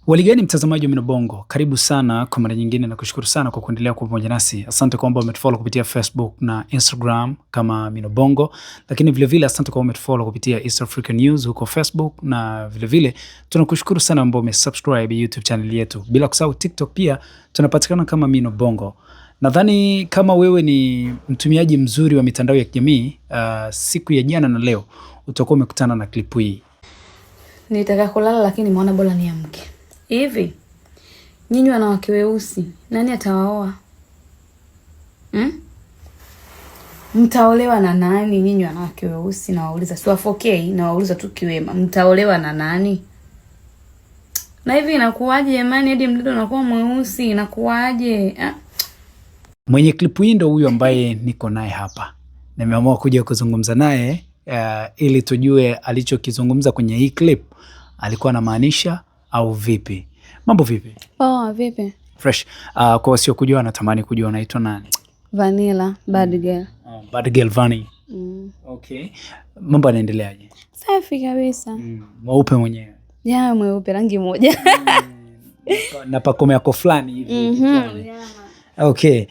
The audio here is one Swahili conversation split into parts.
Waligani mtazamaji wa Mino Bongo, karibu sana kwa mara nyingine na kushukuru sana kwa kuendelea kuwa pamoja nasi. Asante kwamba umetufollow kupitia Facebook na Instagram kama Mino Bongo, lakini vile vile asante kwa umetufollow kupitia East Africa News huko Facebook, na vile vile tunakushukuru sana ambao umesubscribe YouTube channel yetu. Bila kusahau TikTok pia tunapatikana kama Mino Bongo. Nadhani kama wewe ni mtumiaji mzuri wa mitandao ya kijamii, siku ya jana na leo utakuwa umekutana na klipu hii. Nilitaka kulala lakini nimeona bora niamke. Hivi nyinyi wanawake weusi nani atawaoa? Mtaolewa na nani nyinyi wanawake weusi? Na wauliza si wa 4K, na wauliza tu kiwema, mtaolewa na nani? Na hivi inakuwaje jamani, hadi mtoto anakuwa mweusi inakuwaje? Mwenye klipu hii ndo huyu ambaye niko naye hapa. Nimeamua kuja kuzungumza naye ili tujue alichokizungumza kwenye hii clip alikuwa anamaanisha au vipi. Mambo vipi? Vipi? Fresh. Kwa wasio kujua natamani kujua unaitwa nani? Vanilla, bad girl. Bad girl Vani. Okay. Mambo yanaendeleaje? Safi kabisa. Mweupe mwenyewe. Ya, mweupe rangi moja. Na pakome yako fulani hivi. Okay.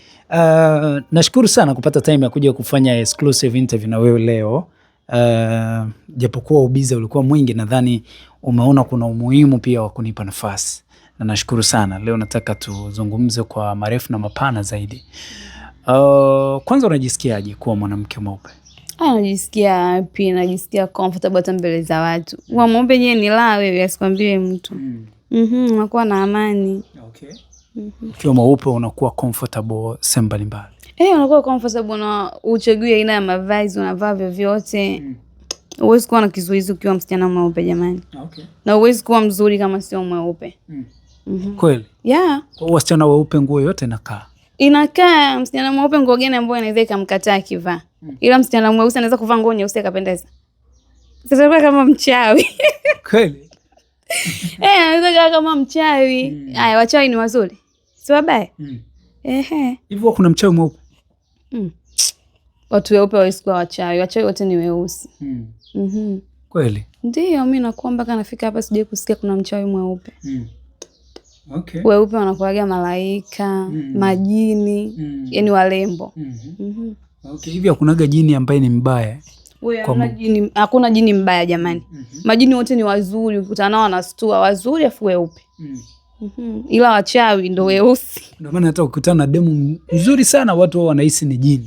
Nashukuru sana kupata time ya kuja kufanya exclusive interview na wewe leo. Japokuwa ubiza ulikuwa mwingi, nadhani umeona kuna umuhimu pia wa kunipa nafasi. Na nashukuru sana. Leo nataka tuzungumze kwa marefu na mapana zaidi. Kwanza unajisikiaje kuwa mwanamke mweupe? Najisikia happy, najisikia comfortable hata mbele za watu. Kwa mweupe yeye ni la wewe asikwambie mtu. Unakuwa na amani. Okay. Ukiwa mweupe unakuwa comfortable sehemu mbalimbali. Unakuwa comfortable na uchague aina ya mavazi unavaa vyovyote. Huwezi kuwa na kizuizi ukiwa msichana mweupe jamani. Okay. Na huwezi kuwa mzuri kama sio mweupe. Kweli? Yeah. Kwa wasichana weupe nguo yote inakaa. Inakaa. Msichana mweupe nguo gani ambayo inaweza ikamkataa akivaa? Ila msichana mweusi anaweza kuvaa nguo nyeusi akapendeza. Sasa kwa kama mchawi. Kweli? Anaweza kama mchawi. Haya, wachawi ni wazuri. Si wabaya? Hivyo kuna mchawi mweupe? Watu weupe hawezi kuwa wachawi. Wachawi wote ni weusi. Kweli? Ndio, mimi nakuwa mpaka nafika hapa sijui kusikia kuna mchawi mweupe. Okay. Weupe wanakuaga malaika, majini, yani warembo. Okay, hivi hakunaga jini ambaye ni mbaya? Hakuna jini mbaya jamani. Majini wote ni wazuri, ukikutana nao wanastua, wazuri afu weupe. Ila wachawi ndo weusi. Ndio maana hata ukikutana na demu nzuri sana watu wao wanahisi ni jini.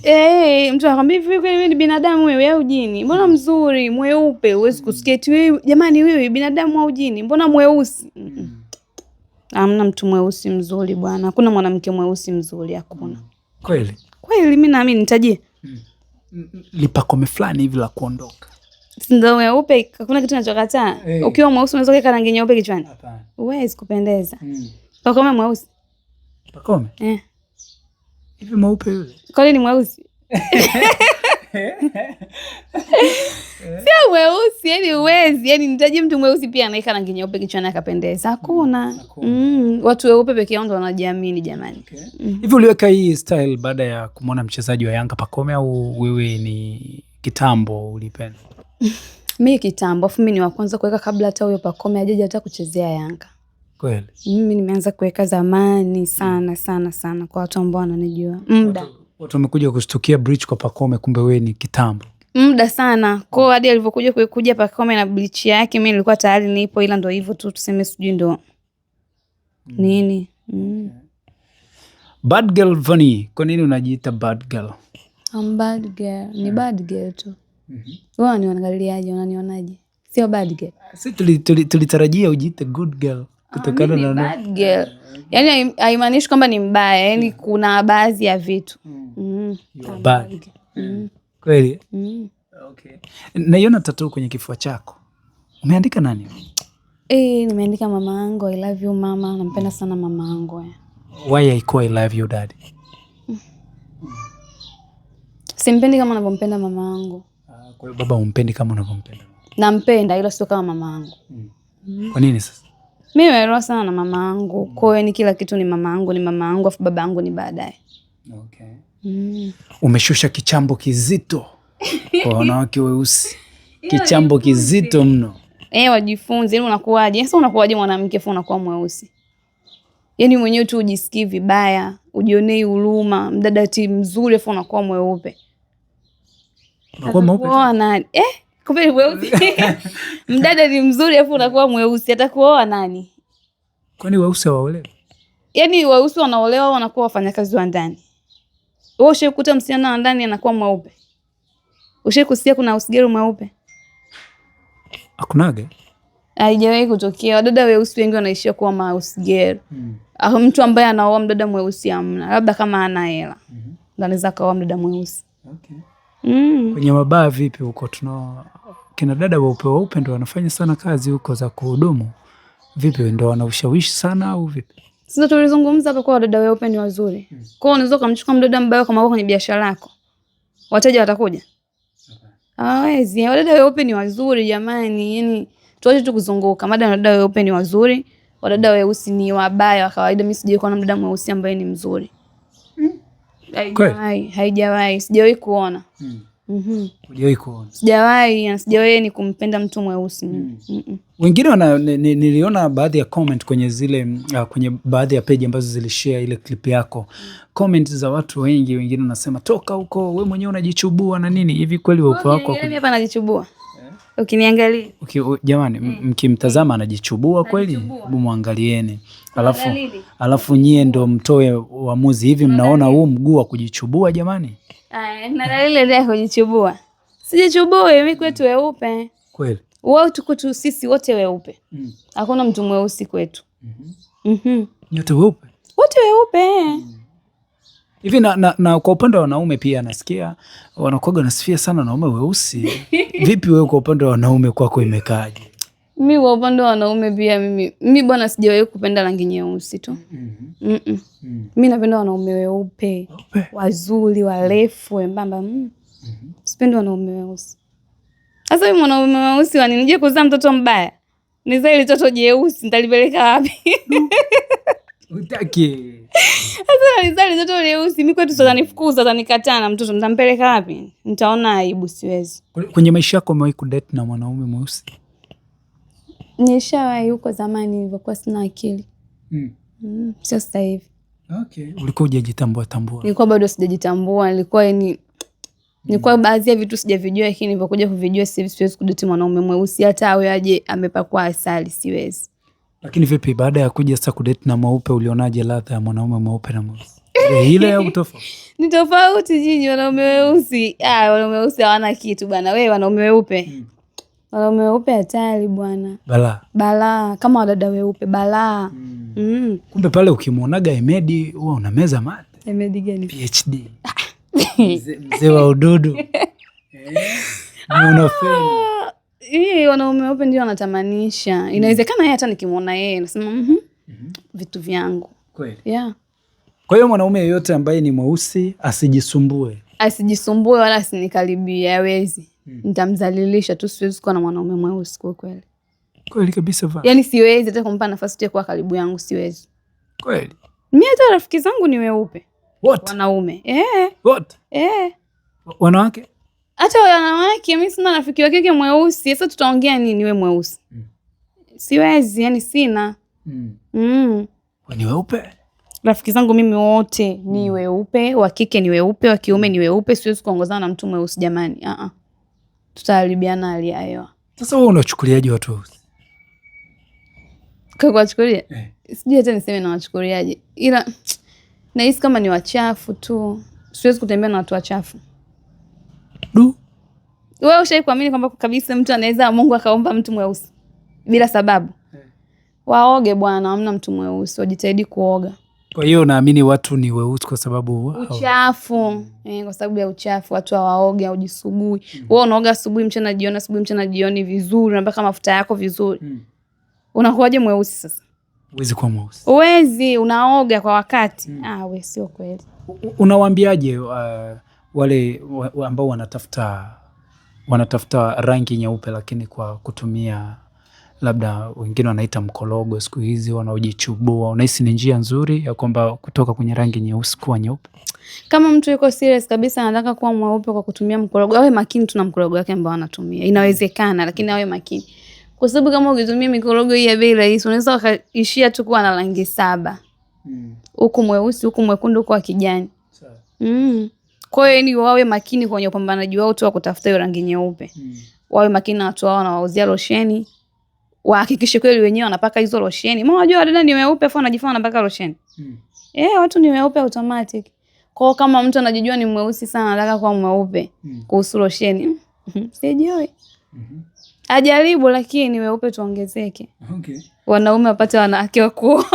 Mtu anakuambia hivi wewe ni binadamu wewe au jini? Mbona mzuri, mweupe, huwezi kusikia eti wewe jamani wewe binadamu au jini? Mbona mweusi? Hamna mtu mweusi mzuri bwana. Hakuna mwanamke mweusi mzuri, hakuna. Kweli? Kweli mimi naamini nitajie. Lipakome fulani hivi la kuondoka. Ndio weupe, hakuna kitu kinachokataa. Ukiwa mweusi unaweza kuweka rangi nyeupe kichwani? Hapana. Huwezi kupendeza. Pakome mweusi. Pakome? Hivi mweupe yule? Kwani ni mweusi? Sio mweusi, yani huwezi. Yani nitajie mtu mweusi pia anaweka rangi nyeupe kichwani akapendeza. Hakuna. Watu weupe pekee yao ndio wanajiamini jamani. Hivi uliweka hii style baada ya kumwona mchezaji wa Yanga Pakome au wewe ni kitambo ulipenda? Mimi kitambo, afu mimi ni wa kwanza kuweka kabla hata huyo Pakome hajaja hata kuchezea Yanga. Kweli? Mimi nimeanza kuweka zamani sana sana sana kwa watu ambao wananijua. Muda. Watu wamekuja kushtukia bleach kwa Pakome, kumbe wewe ni kitambo. Muda sana. Kwa hadi alivyokuja Pakome na bleach yake mimi nilikuwa tayari nipo, ila ndio hivyo tu tuseme sijui ndo nini. Bad girl Vani, kwa nini unajiita bad girl? I'm bad girl. Ni bad girl tu. Wewe unaniangaliaje, unanionaje? Sio bad girl. Sisi tulitarajia ujiite good girl kutokana na bad girl. Yani haimaanishi kwamba ni mbaya, yani kuna baadhi ya vitu. Bad. Kweli? Okay. Naiona tattoo kwenye kifua chako. Umeandika nani? Nimeandika mama yangu, I love you mama. Nampenda sana mama yangu. Why I call I love you daddy? Simpendi kama ninavyompenda mama yangu. Kwa hiyo baba umpendi kama unavyompenda? Nampenda ila sio kama mama yangu. Kwa nini sasa? Mimi naelewa sana na mama yangu. Kwa hiyo ni kila kitu ni mama yangu, afu baba yangu ni baadaye. Okay. Umeshusha kichambo kizito kwa wanawake weusi. Kichambo kizito mno. Wajifunze. Yaani unakuwaje? Sasa unakuwaje mwanamke afu unakuwa mweusi? Yaani mwenyewe tu ujisikii vibaya, ujionei huruma, mdada ati mzuri afu unakuwa mweupe. Unakuwa mweupe? Nani? Kumbe mweusi. Mdada ni mzuri afu unakuwa mweusi, atakuoa nani? Kwani weusi hawaolewi? Yaani weusi wanaolewa wanakuwa wafanyakazi wa ndani. Wewe ushaikuta msichana wa ndani anakuwa mweupe? Ushaikusikia kuna usigero mweupe? Hakunaga. Haijawahi kutokea. Wadada weusi wengi wanaishia kuwa mausigero. Mtu ambaye anaoa mdada mweusi hamna. Labda kama ana hela. Ndio anaweza kaoa mdada mweusi. Okay. Kwenye mabaa vipi huko? Kina dada weupe ndio wanafanya sana kazi huko za kuhudumu. Vipi, ndio wana ushawishi sana au vipi? Sasa tulizungumza hapa kwa wadada weupe ni wazuri. Kwa hiyo unaweza kumchukua mdada mbaya kama wako kwenye biashara yako. Wateja watakuja? Hawezi. Wadada weupe ni wazuri jamani. Yaani tuache tu kuzunguka. Wadada weupe ni wazuri. Wadada weusi ni wabaya wa kawaida. Mimi sijawahi kuona mdada mweusi ambaye ni mzuri. Haijawahi. Sijawahi kuona. Hujawahi kuona? Sijawahi ni kumpenda mtu mweusi. Wengine niliona baadhi ya comment kwenye zile kwenye baadhi ya page ambazo zilishare ile clip yako. Comment za watu wengi, wengine wanasema toka huko, wewe mwenyewe unajichubua na nini. Hivi kweli weupe wako? Mimi hapa najichubua. Ukiniangalia. Jamani, mkimtazama anajichubua kweli? Hebu muangalieni. Alafu nyie ndo mtoe uamuzi. Hivi mnaona huu mguu wa kujichubua jamani? Na dalili ndio kujichubua. Sijichubue, mimi kwetu weupe. Kweli? Wao tuko sisi wote weupe. Hakuna mtu mweusi kwetu. Nyote weupe? Wote weupe. Hivi na kwa upande wa wanaume pia nasikia wanakuwa nasifia sana wanaume weusi. Vipi wewe kwa upande wa wanaume kwako imekaaje? Mimi kwa upande wa wanaume pia mimi bwana sijawahi kupenda rangi nyeusi tu. Mimi napenda wanaume weupe, wazuri, warefu, wembamba. Sipendi wanaume weusi. Sasa mimi mwanaume weusi waninije kuzaa mtoto mbaya? Nizae ile mtoto jeusi nitalipeleka wapi? Utaki. Sasa nizae ile mtoto jeusi mimi kwetu sasa nifukuza, atanikataa na mtoto nitampeleka wapi? Nitaona aibu, siwezi. Kwenye maisha yako umewahi kudate na mwanaume mweusi? Nishawahi huko zamani nilikuwa sina akili. Sio sasa hivi. Okay. Ulikuwa hujajitambua? Nilikuwa bado sijajitambua, nilikuwa baadhi ya vitu sijavijua, lakini nilipokuja kuvijua siwezi kudate mwanaume mweusi hata awe aje amepakwa asali, siwezi. Lakini vipi baada ya kuja sasa kudate na mweupe ulionaje ladha ya mwanaume mweupe na mweusi? Ile au tofauti? Ni tofauti jiji, wanaume weusi. Wanaume weusi hawana kitu bwana. Wewe wanaume weupe. Wanaume weupe hatari bwana. Balaa kama wadada weupe balaa. Kumbe pale ukimwonaga Emedi huwa unameza mate. Emedi gani? PhD. Mzee wa ududu. Unafanya. Wanaume weupe ndio wanatamanisha. Inawezekana yeye hata nikimwona yeye nasema vitu vyangu. Kweli? Yeah. Kwa hiyo mwanaume yeyote ambaye ni mweusi asijisumbue. Asijisumbue wala asinikaribie, hawezi. Nitamdhalilisha tu, siwezi kuwa na mwanaume mweusi kwa kweli. Kweli kabisa va. Yaani siwezi hata kumpa nafasi ya kuwa karibu yangu, siwezi. Kweli? Mimi hata rafiki zangu ni weupe. What? Wanaume. What? Wanawake? Hata wanawake, mimi sina rafiki wa kike mweusi. Sasa tutaongea nini wewe mweusi? Siwezi, yani sina. Ni weupe? Rafiki zangu mimi wote ni weupe, wa kike ni weupe, wa kiume ni weupe, siwezi kuongozana na mtu mweusi jamani. Tutaharibiana hali ya hewa. Sasa wewe unachukuliaje watu weusi? Kwa kuwachukulia? Sijui hata niseme na wachukuliaje. Ila nahisi kama ni wachafu tu. Siwezi kutembea na watu wachafu. Wewe ushawahi kuamini kwamba kabisa mtu anaweza Mungu akaomba mtu mweusi bila sababu? Waoge bwana, hamna mtu mweusi, wajitahidi kuoga. Kwa hiyo naamini watu ni weusi kwa sababu uchafu. Kwa sababu ya uchafu watu hawaoge au jisugui. Wewe unaoga asubuhi, mchana, jioni, asubuhi, mchana, jioni vizuri, mpaka mafuta yako vizuri. Unakuwaje mweusi sasa? Huwezi kuwa mweusi. Huwezi, unaoga kwa wakati. Wewe sio kweli. Unawaambiaje wale ambao wanatafuta rangi nyeupe lakini kwa kutumia labda wengine wanaita mkologo siku hizi, wanaojichubua? Unahisi ni njia nzuri ya kwamba kutoka kwenye rangi nyeusi kuwa nyeupe? Kama mtu yuko serious kabisa anataka kuwa mweupe kwa kutumia mkologo, awe makini, tuna mkologo wake ambao anatumia. Inawezekana lakini awe makini. Kwa sababu kama ukitumia mikorogo hii ya bei rahisi unaweza ukaishia tu kuwa na rangi 7. Huku mweusi, huku mwekundu, huku wa kijani. Sawa. Kwa hiyo ni wawe makini kwenye upambanaji wao tu wa kutafuta hiyo rangi nyeupe. Wawe makini na watu wao wanawauzia losheni. Wahakikishe kweli wenyewe wanapaka hizo losheni. Mbona unajua dada ni weupe afu anajifanya anapaka losheni. Watu ni weupe automatic. Kwa kama mtu anajijua ni mweusi sana anataka kuwa mweupe kuhusu losheni. Sijui. Ajaribu lakini weupe tuongezeke. Okay. Wanaume wapate wanawake wa kuoa.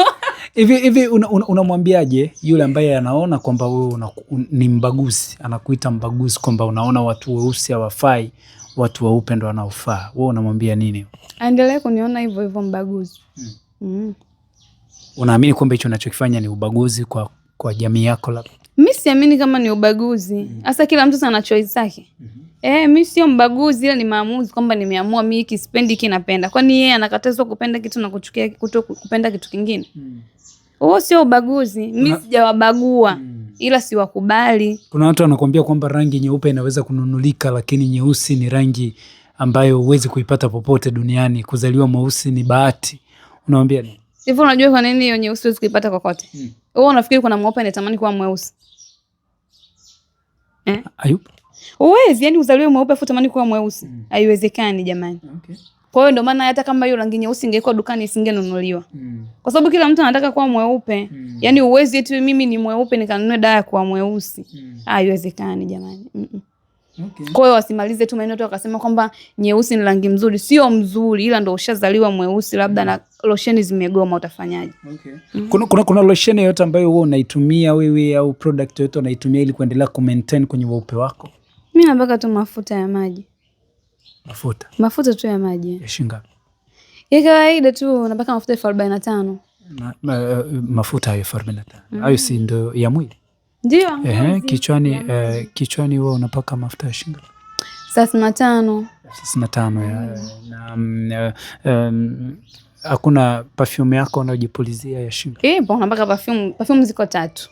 Hivi unamwambiaje yule ambaye anaona kwamba wewe ni mbaguzi, anakuita mbaguzi kwamba unaona watu weusi hawafai, watu weupe ndo wanaofaa. Wewe unamwambia nini? Aendelee kuniona hivyo hivyo mbaguzi. Unaamini kwamba hicho unachokifanya ni ubaguzi kwa jamii yako labda? Mimi siamini kama ni ubaguzi. Hasa kila mtu ana choice yake. Mimi sio mbaguzi, ila ni maamuzi kwamba nimeamua mimi hiki sipendi, hiki napenda. Kwani yeye anakatazwa kupenda kitu na kuchukia kupenda kitu kingine? Huo sio ubaguzi. Mimi sijawabagua ila siwakubali. Kuna watu wanakuambia kwamba rangi nyeupe inaweza kununulika, lakini nyeusi ni rangi ambayo huwezi kuipata popote duniani. Kuzaliwa mweusi ni bahati. Unawaambia nini? Hivyo unajua kwa nini hiyo nyeusi huwezi kuipata kokote? Wewe unafikiri kuna mweupe anatamani kuwa mweusi? Ayup. Uwezi, yani uzaliwe mweupe afu tamani kuwa mweusi. Haiwezekani jamani. Okay. Kwa hiyo ndio maana hata kama hiyo rangi nyeusi ingekuwa dukani isingenunuliwa. Kwa sababu kila mtu anataka kuwa mweupe. Yani uwezi eti mimi ni mweupe nikanunue dawa ya kuwa mweusi. Haiwezekani jamani. Okay. Kwa hiyo wasimalize tu maneno tu wakasema kwamba nyeusi ni rangi mzuri. Sio mzuri, ila ndio ushazaliwa mweusi labda na losheni zimegoma utafanyaje? Okay. Kuna losheni yote ambayo wewe unaitumia wewe au product yote unaitumia ili kuendelea kumaintain kwenye weupe wako? Mimi napaka tu mafuta ya maji. Mafuta tu ya maji. Ya shinga. Ya kawaida tu napaka mafuta 45. Mafuta hayo 45. Hayo si ndio ya mwili? Ndio. Kichwani wewe unapaka mafuta ya shinga? 35. 35 hakuna perfume yako unajipulizia ya shinga? Napaka perfume ziko 3.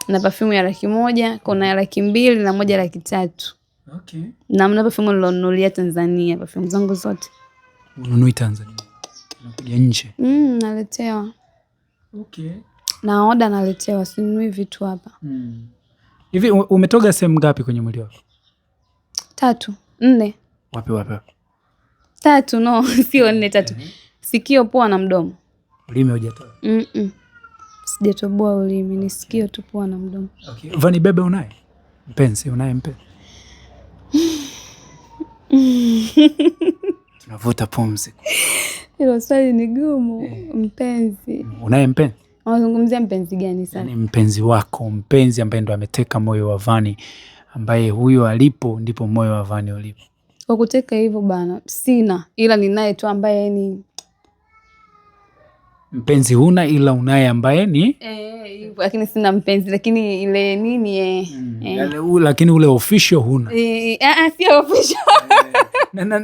Na perfume ya 100, kuna ya 200 na moja 300. Okay. Na mna perfume nilonunulia Tanzania, perfume zangu zote. Ununui Tanzania? Unakuja nje? Naletewa. Okay. Na oda naletewa, sinunui vitu hapa. Hivi umetoga sehemu ngapi kwenye mwili wako? 3, 4. Wapi? 3, no, sio 4, 3. Sikio, pua na mdomo. Ulimi hujatoa? Sijatoboa ulimi, ni sikio tu, pua na mdomo. Okay. Vani bebe unaye? Mpenzi unaye mpenzi? Tunavuta pumzi. Hilo swali ni gumu. Mpenzi. Unaye mpenzi? Unazungumzia mpenzi gani sasa? Ni mpenzi wako, mpenzi ambaye ndo ameteka moyo wa Vani, ambaye huyo alipo ndipo moyo wa Vani ulipo. Kwa kuteka hivyo bana, sina, ila ninaye tu ambaye ni mpenzi. Huna, ila unaye ambaye ni lakini sina mpenzi, lakini ile nini lakini ule official huna. Sio official.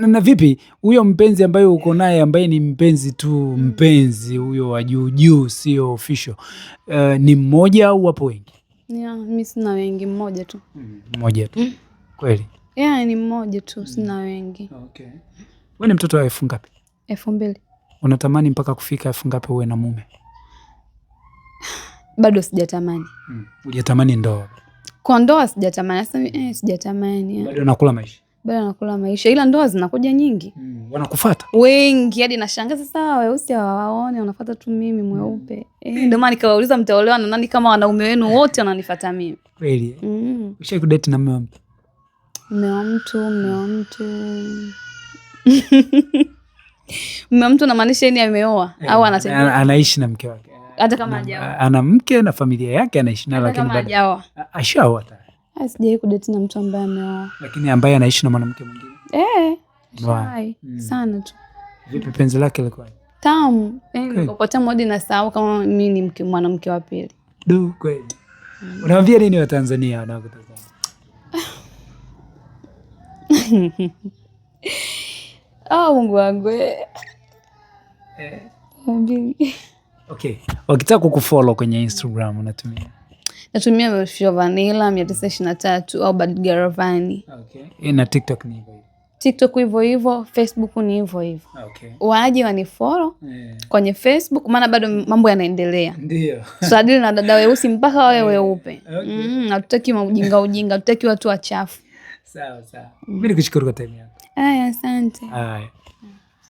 Na vipi huyo mpenzi ambaye uko naye ambaye ni mpenzi tu, mpenzi huyo wa juu sio official, ni mmoja au wapo wengi? Mimi sina wengi, mmoja tu. Mmoja tu. Kweli? Ni mmoja tu, sina wengi. Okay. Wewe ni mtoto wa elfu ngapi? 2000. Unatamani mpaka kufika 1000 ngapi uwe na mume? Bado sijatamani. Hujatamani ndoa? Kwa ndoa sijatamani. Sasa sijatamani. Bado nakula maisha? Bado nakula maisha, ila ndoa zinakuja nyingi. Wanakufuata wengi hadi nashangaa sasa weusi hawaone, wanafuata tu mimi mweupe. Ndio maana nikawauliza mtaolewa na nani kama wanaume wenu wote wananifuata mimi. Kweli? Ushawahi kudate na mume wa mtu? Mume wa mtu. Mume wa mtu unamaanisha yeye ameoa au anatembea? Anaishi na mke wake. Hata kama hajaoa. Ana mke na familia yake anaishi nayo, lakini bado hajaoa. Ashaoa tayari. Sijawahi kudate na mtu ambaye ameoa. Lakini ambaye anaishi na mwanamke mwingine? Sana tu. Vipi penzi lake lilikuwa? Tamu. Nilipopotea modi na sahau kama mimi ni mwanamke wa pili. Kweli. Unawaambia nini wa Tanzania wanaokutazama? Mungu wangu. Okay. Wakitaka kukufollow kwenye Instagram unatumia? Natumia Vanilla 923 au Bad Girl Vani. Okay. Na TikTok ni hivyo? TikTok hivyo hivyo, Facebook ni hivyo hivyo. Okay. Waje wanifollow kwenye Facebook, maana bado mambo yanaendelea. Ndio. Tusadili na dada weusi mpaka wawe weupe. Okay. Hatutaki ujinga, hatutaki watu wachafu. Sawa. Mimi nikushukuru kwa time yako. Haya, asante. Haya.